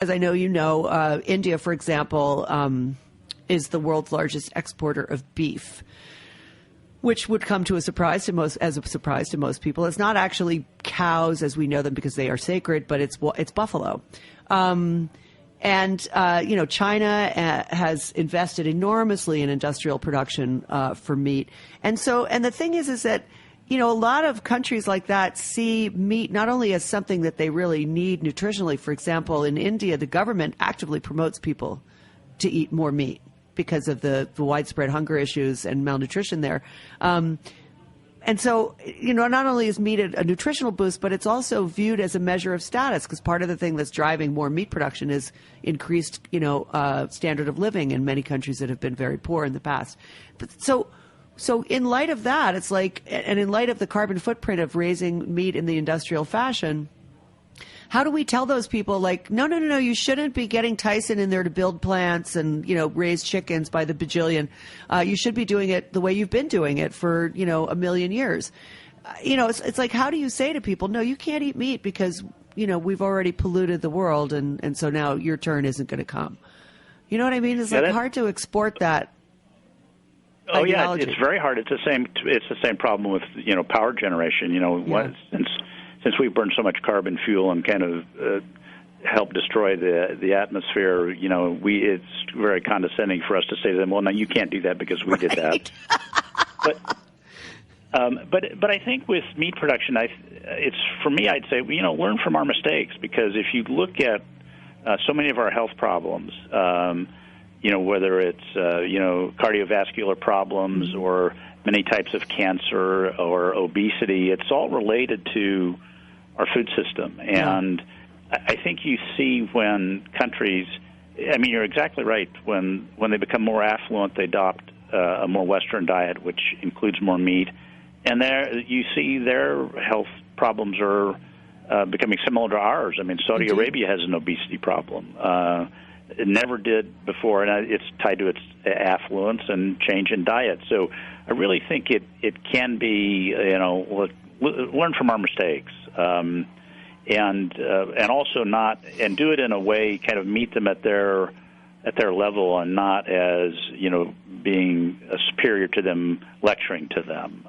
As I know you know, India, for example, is the world's largest exporter of beef, which would come to a surprise to most people. It's not actually cows as we know them because they are sacred, but it's buffalo. China has invested enormously in industrial production for meat. And the thing is that, a lot of countries like that see meat not only as something that they really need nutritionally. For example, in India, the government actively promotes people to eat more meat because of the widespread hunger issues and malnutrition there. And so, not only is meat a nutritional boost, but it's also viewed as a measure of status, because part of the thing that's driving more meat production is increased, standard of living in many countries that have been very poor in the past. So in light of that, it's like, and in light of the carbon footprint of raising meat in the industrial fashion, how do we tell those people, like, no, you shouldn't be getting Tyson in there to build plants and, raise chickens by the bajillion. You should be doing it the way you've been doing it for, a million years. It's like, how do you say to people, no, you can't eat meat because, we've already polluted the world and so now your turn isn't going to come. You know what I mean? It's hard to export that. Oh ideology. Yeah, it's very hard. It's the same problem with power generation. Since we burn so much carbon fuel and kind of help destroy the atmosphere, it's very condescending for us to say to them, well, no, you can't do that because we did that. But I think with meat production, for me, I'd say learn from our mistakes, because if you look at so many of our health problems. Whether it's, cardiovascular problems or many types of cancer or obesity, it's all related to our food system. And I think you see when countries, you're exactly right, when they become more affluent, they adopt a more Western diet, which includes more meat. And there you see their health problems are becoming similar to ours. Saudi Arabia has an obesity problem. It never did before, and it's tied to its affluence and change in diet. So I really think it can be, learn from our mistakes, and also and do it in a way, kind of meet them at their level, and not as being superior to them, lecturing to them.